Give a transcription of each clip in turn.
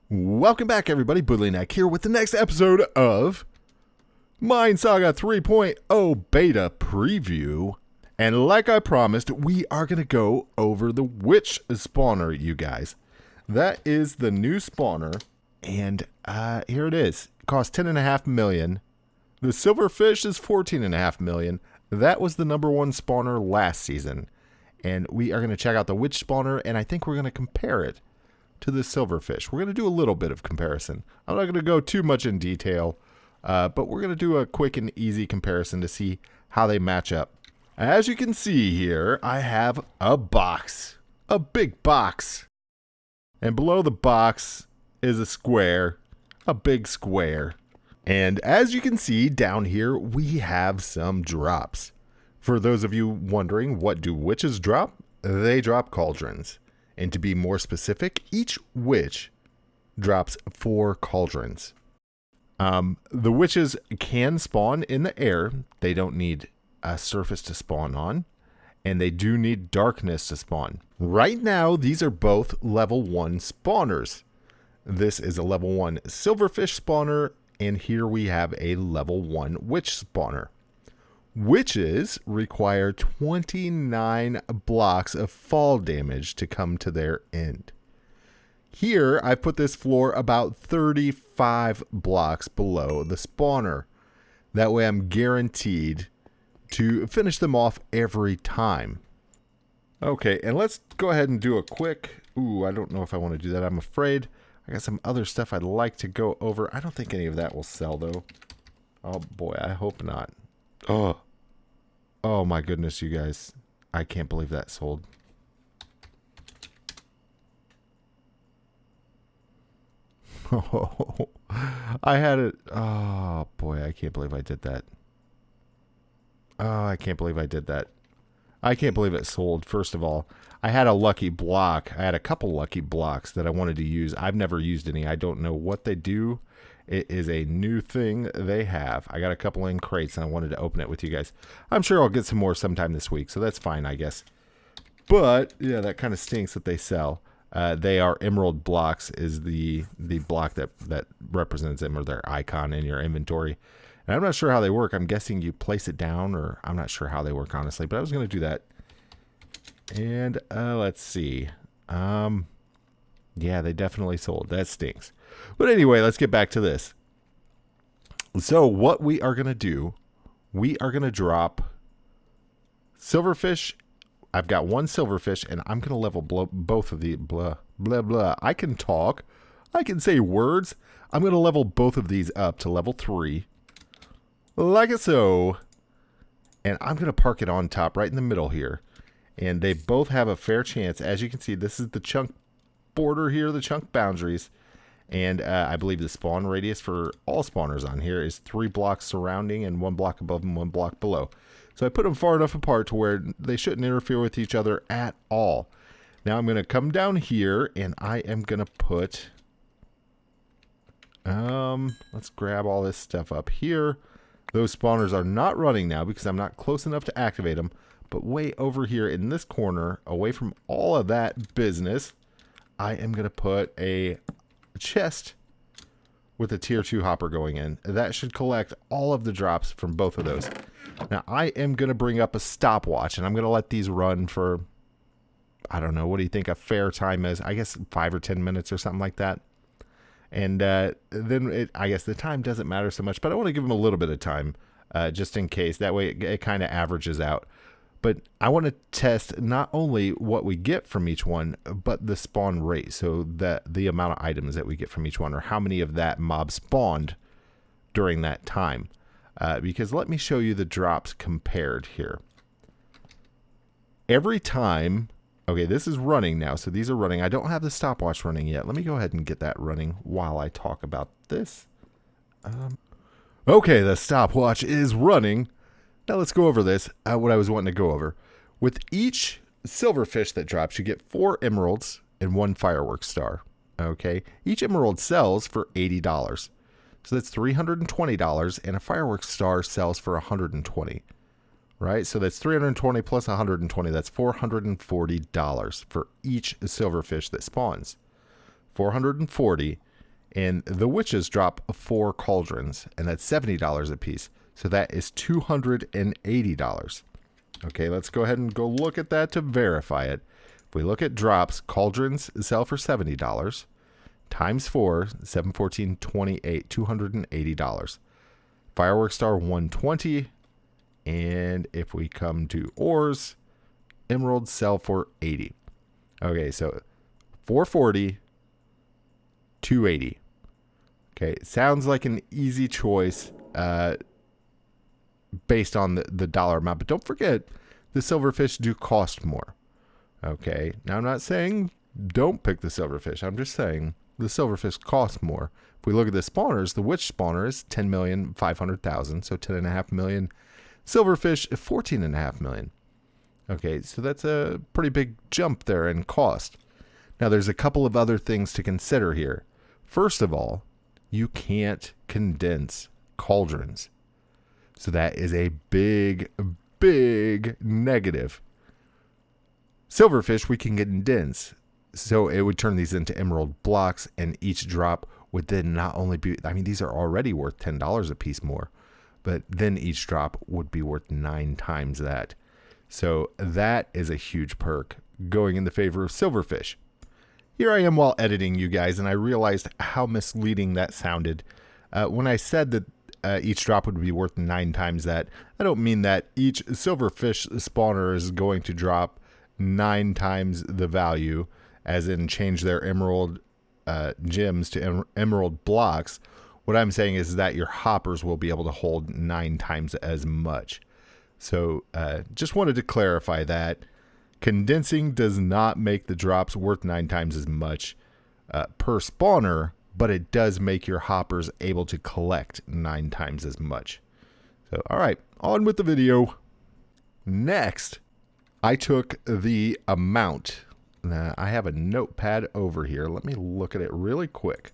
Welcome back, everybody. Boodlyneck here with the next episode of MineSaga 3.0 Beta Preview. And like I promised, we are going to go over the witch spawner, you guys. That is the new spawner, and here it is. It costs $10.5 million. The silverfish is $14.5 million. That was the number one spawner last season. And we are going to check out the witch spawner, and I think we're going to compare it to the silverfish. We're going to do a little bit of comparison. I'm not going to go too much in detail, but we're going to do a quick and easy comparison to see how they match up. As you can see here, I have a box, a big box. And below the box is a square, a big square. And as you can see down here, we have some drops. For those of you wondering, what do witches drop? They drop cauldrons. And to be more specific, each witch drops 4 cauldrons. The witches can spawn in the air. They don't need a surface to spawn on. And they do need darkness to spawn. Right now, these are both level 1 spawners. This is a level 1 silverfish spawner. And here we have a level 1 witch spawner. Witches require 29 blocks of fall damage to come to their end. Here, I put this floor about 35 blocks below the spawner. That way I'm guaranteed to finish them off every time. Okay, and let's go ahead and do a quick... Ooh, I don't know if I want to do that. I'm afraid I got some other stuff I'd like to go over. I don't think any of that will sell, though. Oh, boy, I hope not. Oh my goodness, you guys. I can't believe that sold. Oh, I had it. Oh boy, I can't believe I did that. Oh, I can't believe I did that. I can't believe it sold, first of all. I had a lucky block. I had a couple lucky blocks that I wanted to use. I've never used any. I don't know what they do. It is a new thing they have. I got a couple in crates and I wanted to open it with you guys. I'm sure I'll get some more sometime this week, so that's fine, I guess. But, yeah, that kind of stinks that they sell. They are emerald blocks is the block that represents them, or their icon in your inventory. And I'm not sure how they work. I'm guessing you place it down, or I'm not sure how they work, honestly. But I was going to do that. And let's see. Yeah, they definitely sold. That stinks. But anyway, let's get back to this. So what we are going to do, we are going to drop silverfish. I've got 1 silverfish, and I'm going to level both of the blah, blah, blah. I can talk. I can say words. I'm going to level both of these up to level 3. Like so. And I'm going to park it on top right in the middle here. And they both have a fair chance. As you can see, this is the chunk border here, the chunk boundaries. And I believe the spawn radius for all spawners on here is 3 blocks surrounding and 1 block above and 1 block below. So I put them far enough apart to where they shouldn't interfere with each other at all. Now I'm going to come down here and I am going to put... let's grab all this stuff up here. Those spawners are not running now because I'm not close enough to activate them. But way over here in this corner, away from all of that business, I am going to put a chest with a tier 2 hopper going in. That should collect all of the drops from both of those. Now, I am going to bring up a stopwatch, and I'm going to let these run for, I don't know, what do you think a fair time is? I guess 5 or 10 minutes or something like that. And then I guess the time doesn't matter so much, but I want to give them a little bit of time just in case. That way it kind of averages out. But I want to test not only what we get from each one, but the spawn rate. So that the amount of items that we get from each one, or how many of that mob spawned during that time. Because let me show you the drops compared here. Every time, okay, this is running now. So these are running. I don't have the stopwatch running yet. Let me go ahead and get that running while I talk about this. Okay, the stopwatch is running. Now let's go over this, what I was wanting to go over. With each silverfish that drops, you get 4 emeralds and 1 fireworks star. Okay, each emerald sells for $80. So that's $320, and a fireworks star sells for $120. Right, so that's 320 plus 120. That's $440 for each silverfish that spawns. 440 And the witches drop 4 cauldrons, and that's $70 a piece. So that is $280. Okay, let's go ahead and go look at that to verify it. If we look at drops, cauldrons sell for $70. Times 4, 7, 14, 28, $280. Fireworks star 120. And if we come to ores, emeralds sell for 80. Okay, so 440, 280. Okay, sounds like an easy choice based on the dollar amount, but don't forget the silverfish do cost more. Okay, now I'm not saying don't pick the silverfish. I'm just saying the silverfish cost more. If we look at the spawners, the witch spawner is 10,500,000, so 10.5 million. Silverfish 14.5 million. Okay, so that's a pretty big jump there in cost. Now there's a couple of other things to consider here. First of all, you can't condense cauldrons. So that is a big, big negative. Silverfish we can condense. So it would turn these into emerald blocks, and each drop would then not only be, I mean, these are already worth $10 a piece more, but then each drop would be worth 9 times that. So that is a huge perk going in the favor of silverfish. Here I am while editing, you guys, and I realized how misleading that sounded. When I said that each drop would be worth 9 times that, I don't mean that each silverfish spawner is going to drop 9 times the value, as in change their emerald gems to emerald blocks. What I'm saying is that your hoppers will be able to hold 9 times as much. So just wanted to clarify that. Condensing does not make the drops worth 9 times as much per spawner, but it does make your hoppers able to collect 9 times as much. So, all right, on with the video. Next, I took the amount. Now, I have a notepad over here. Let me look at it really quick.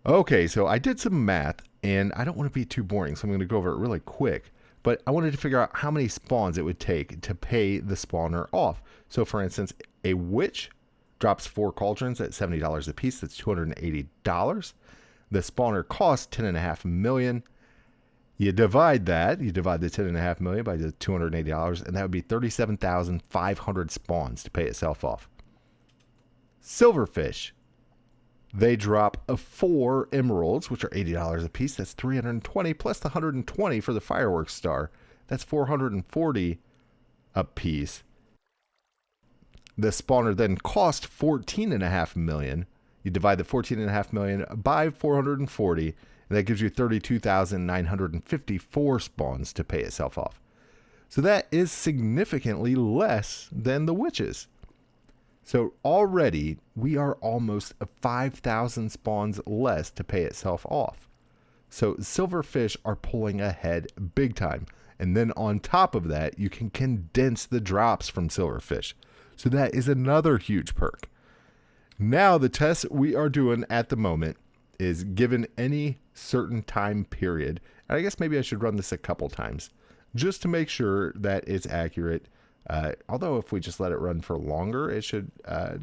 Okay, so I did some math, and I don't want to be too boring, so I'm going to go over it really quick. But I wanted to figure out how many spawns it would take to pay the spawner off. So, for instance, a witch drops 4 cauldrons at $70 a piece. That's $280. The spawner costs $10.5 million. You divide the $10.5 million by the $280, and that would be 37,500 spawns to pay itself off. Silverfish, they drop 4 emeralds, which are $80 a piece. That's $320 plus the $120 for the fireworks star. That's $440 a piece. The spawner then cost $14.5 million. You divide the $14.5 million by 440, and that gives you 32,954 spawns to pay itself off. So that is significantly less than the witches. So already we are almost 5,000 spawns less to pay itself off. So silverfish are pulling ahead big time. And then on top of that, you can condense the drops from silverfish. So that is another huge perk. Now the test we are doing at the moment is given any certain time period. And I guess maybe I should run this a couple times just to make sure that it's accurate. Although if we just let it run for longer, it should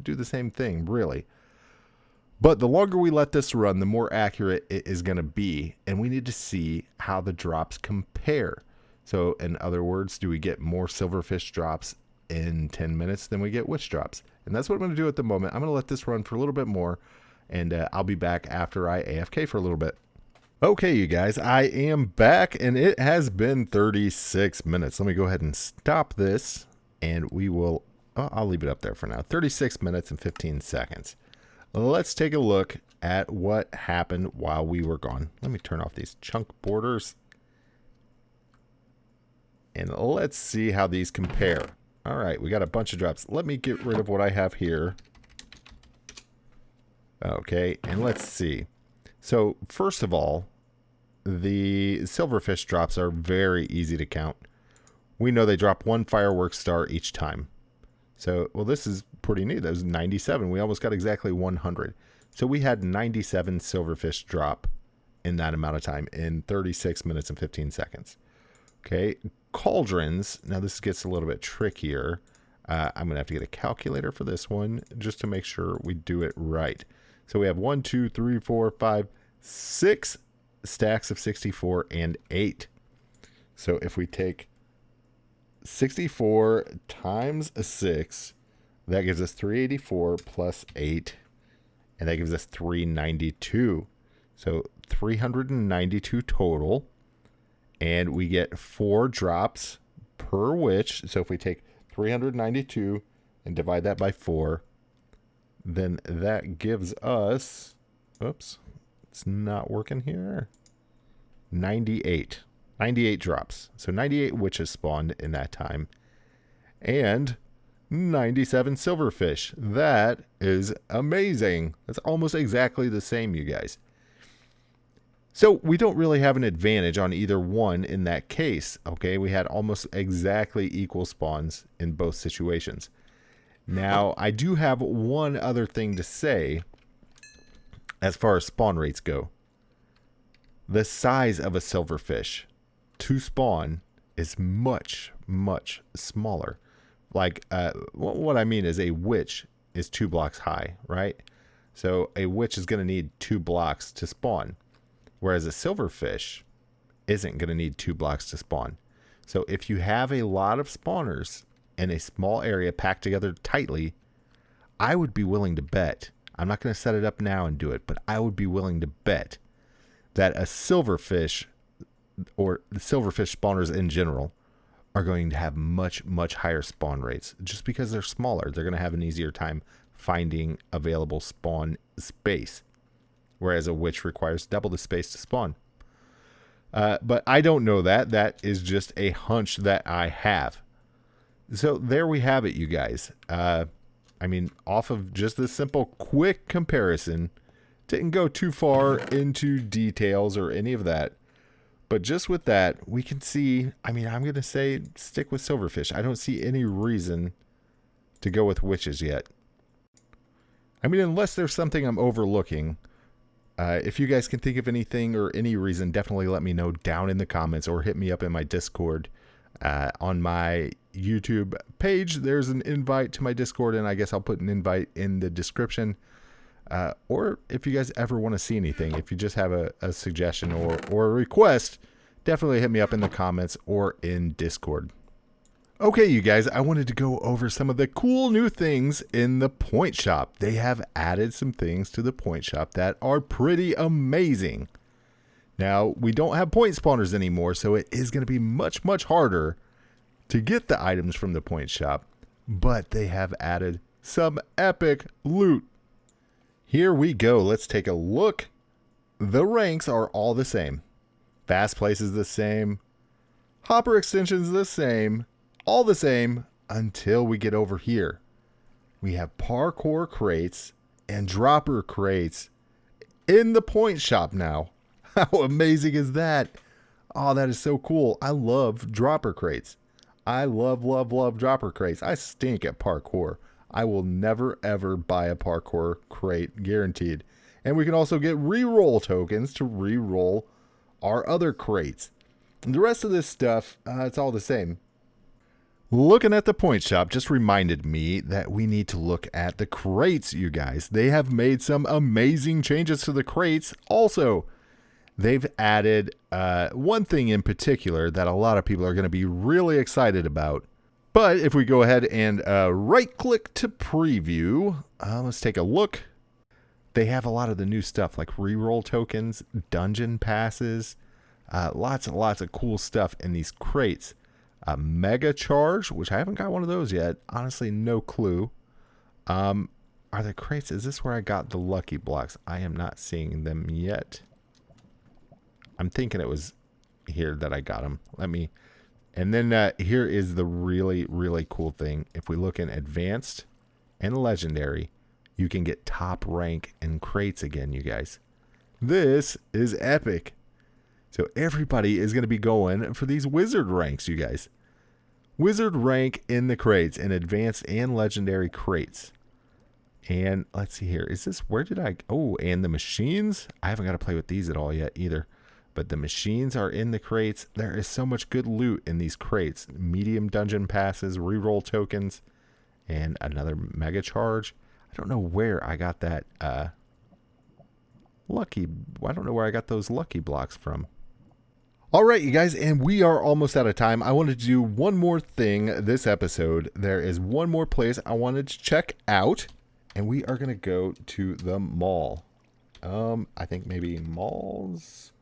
do the same thing, really. But the longer we let this run, the more accurate it is going to be. And we need to see how the drops compare. So in other words, do we get more silverfish drops in 10 minutes than we get witch drops? And that's what I'm going to do at the moment. I'm going to let this run for a little bit more, and I'll be back after I AFK for a little bit. Okay, you guys, I am back, and it has been 36 minutes. Let me go ahead and stop this, and we will, I'll leave it up there for now. 36 minutes and 15 seconds. Let's take a look at what happened while we were gone. Let me turn off these chunk borders, and let's see how these compare. All right, we got a bunch of drops. Let me get rid of what I have here. Okay, and let's see. So first of all, the silverfish drops are very easy to count. We know they drop 1 fireworks star each time. So, well, this is pretty neat. That was 97. We almost got exactly 100. So we had 97 silverfish drop in that amount of time in 36 minutes and 15 seconds. Okay, cauldrons. Now this gets a little bit trickier. I'm going to have to get a calculator for this one just to make sure we do it right. So we have 1, 2, 3, 4, 5, 6 stacks of 64 and 8. So if we take 64 times a 6, that gives us 384 plus 8, and that gives us 392. So 392 total, and we get 4 drops per witch. So if we take 392 and divide that by 4, then that gives us, oops, it's not working here, 98 drops. So 98 witches spawned in that time, and 97 silverfish. That is amazing. That's almost exactly the same, you guys. So we don't really have an advantage on either one in that case. Okay, we had almost exactly equal spawns in both situations. Now, I do have one other thing to say as far as spawn rates go. The size of a silverfish to spawn is much, much smaller. Like, what I mean is a witch is 2 blocks high, right? So a witch is going to need 2 blocks to spawn, whereas a silverfish isn't going to need 2 blocks to spawn. So if you have a lot of spawners in a small area packed together tightly, I would be willing to bet, I'm not going to set it up now and do it, but I would be willing to bet that a silverfish, or the silverfish spawners in general, are going to have much, much higher spawn rates just because they're smaller. They're going to have an easier time finding available spawn space, whereas a witch requires double the space to spawn. But I don't know that. That is just a hunch that I have. So there we have it, you guys. I mean, off of just this simple, quick comparison, didn't go too far into details or any of that. But just with that, we can see, I mean, I'm going to say stick with silverfish. I don't see any reason to go with witches yet. I mean, unless there's something I'm overlooking. If you guys can think of anything or any reason, definitely let me know down in the comments or hit me up in my Discord. On my YouTube page, there's an invite to my Discord, and I guess I'll put an invite in the description. Or if you guys ever want to see anything, if you just have a suggestion or a request, definitely hit me up in the comments or in Discord. Okay, you guys, I wanted to go over some of the cool new things in the Pointshop. They have added some things to the Pointshop that are pretty amazing. Now, we don't have point spawners anymore, so it is going to be much, much harder to get the items from the Pointshop, but they have added some epic loot. Here we go. Let's take a look. The ranks are all the same. Fast place is the same. Hopper extensions the same. All the same until we get over here. We have parkour crates and dropper crates in the Pointshop now. How amazing is that? Oh, that is so cool. I love dropper crates. I love, love, love dropper crates. I stink at parkour. I will never, ever buy a parkour crate, guaranteed. And we can also get reroll tokens to reroll our other crates. And the rest of this stuff, it's all the same. Looking at the Pointshop just reminded me that we need to look at the crates, you guys. They have made some amazing changes to the crates. Also, they've added one thing in particular that a lot of people are going to be really excited about. But if we go ahead and right-click to preview, let's take a look. They have a lot of the new stuff like reroll tokens, dungeon passes, lots and lots of cool stuff in these crates. A mega charge, which I haven't got one of those yet. Honestly, no clue. Are the crates? Is this where I got the lucky blocks? I am not seeing them yet. I'm thinking it was here that I got them. And then here is the really, really cool thing. If we look in advanced and legendary, you can get top rank in crates again, you guys. This is epic. So everybody is going to be going for these wizard ranks, you guys. Wizard rank in the crates, in advanced and legendary crates. And let's see here. Is this, where did I, oh, and the machines? I haven't got to play with these at all yet either. But the machines are in the crates. There is so much good loot in these crates. Medium dungeon passes, reroll tokens. And another mega charge. I don't know where I got that lucky. I don't know where I got those lucky blocks from. All right, you guys, and we are almost out of time. I wanted to do one more thing this episode. There is one more place I wanted to check out, and we are going to go to the mall. I think maybe malls.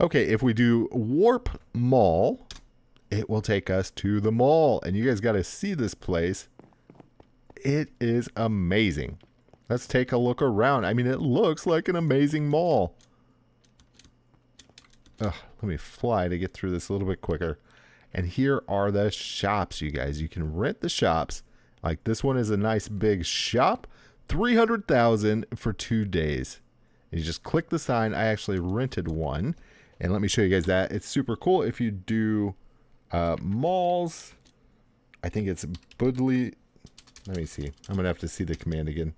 Okay, if we do Warp Mall, it will take us to the mall, and you guys got to see this place. It is amazing. Let's take a look around. I mean, it looks like an amazing mall. Ugh, let me fly to get through this a little bit quicker. And here are the shops, you guys. You can rent the shops. Like this one is a nice big shop. 300,000 for 2 days. And you just click the sign. I actually rented one. And let me show you guys that. It's super cool. If you do malls, I think it's Budley. Let me see. I'm going to have to see the command again.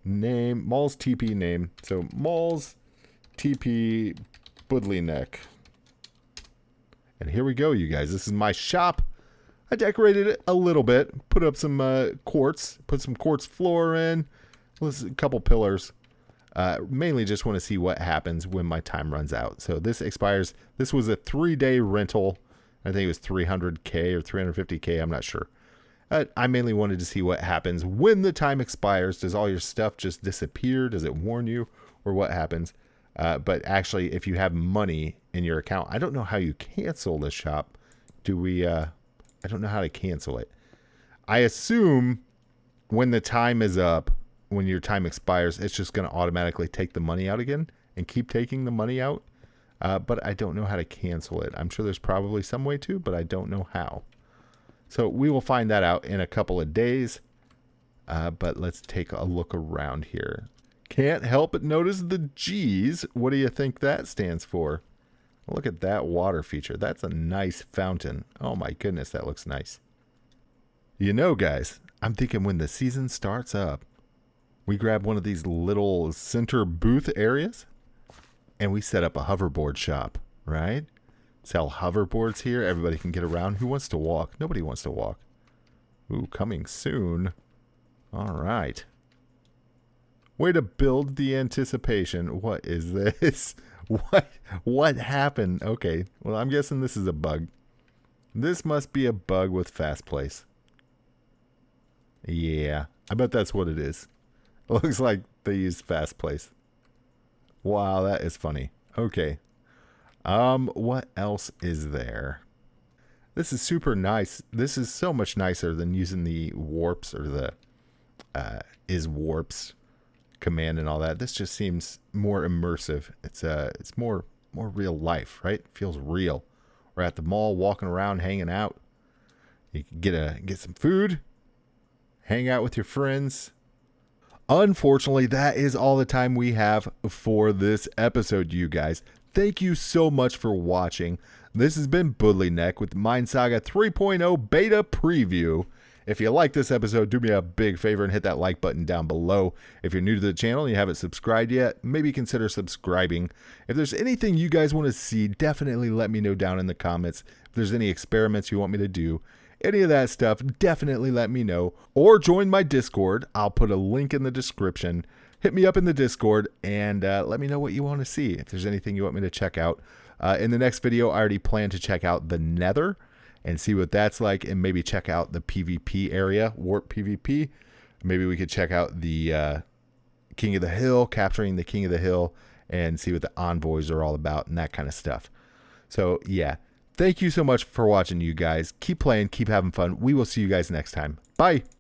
Name, malls TP name. So malls TP Budley Neck. And here we go, you guys. This is my shop. I decorated it a little bit. Put up some quartz. Put some quartz floor in. A couple pillars. Mainly just want to see what happens when my time runs out. So this expires. This was a 3-day rental. I think it was 300K or 350K. I'm not sure. I mainly wanted to see what happens when the time expires. Does all your stuff just disappear? Does it warn you? Or what happens? But actually, if you have money in your account, I don't know how you cancel this shop. Do we? I don't know how to cancel it. I assume when the time is up, when your time expires, it's just going to automatically take the money out again and keep taking the money out. But I don't know how to cancel it. I'm sure there's probably some way to, but I don't know how. So we will find that out in a couple of days. But let's take a look around here. Can't help but notice the G's. What do you think that stands for? Look at that water feature. That's a nice fountain. Oh my goodness, that looks nice. You know, guys, I'm thinking when the season starts up, we grab one of these little center booth areas and we set up a hoverboard shop, right? Sell hoverboards here. Everybody can get around. Who wants to walk? Nobody wants to walk. Ooh, coming soon. All right. Way to build the anticipation. What is this? What happened? Okay. Well, I'm guessing this is a bug. This must be a bug with Fast Place. Yeah. I bet that's what it is. It looks like they used Fast Place. Wow, that is funny. Okay. What else is there? This is super nice. This is so much nicer than using the warps or the is warps command and all that. This just seems more immersive. It's more real life, right? Feels real. We're at the mall, walking around, hanging out. You can get some food, hang out with your friends. Unfortunately, that is all the time we have for this episode, you guys. Thank you so much for watching. This has been Budley Neck with MineSaga 3.0 beta preview. If you like this episode, do me a big favor and hit that like button down below. If you're new to the channel and you haven't subscribed yet, maybe consider subscribing. If there's anything you guys want to see, definitely let me know down in the comments. If there's any experiments you want me to do, any of that stuff, definitely let me know. Or join my Discord. I'll put a link in the description. Hit me up in the Discord and let me know what you want to see. If there's anything you want me to check out. In the next video, I already plan to check out the Nether and see what that's like, and maybe check out the PvP area, Warp PvP. Maybe we could check out the King of the Hill, capturing the King of the Hill, and see what the envoys are all about and that kind of stuff. So, yeah. Thank you so much for watching, you guys. Keep playing, keep having fun. We will see you guys next time. Bye.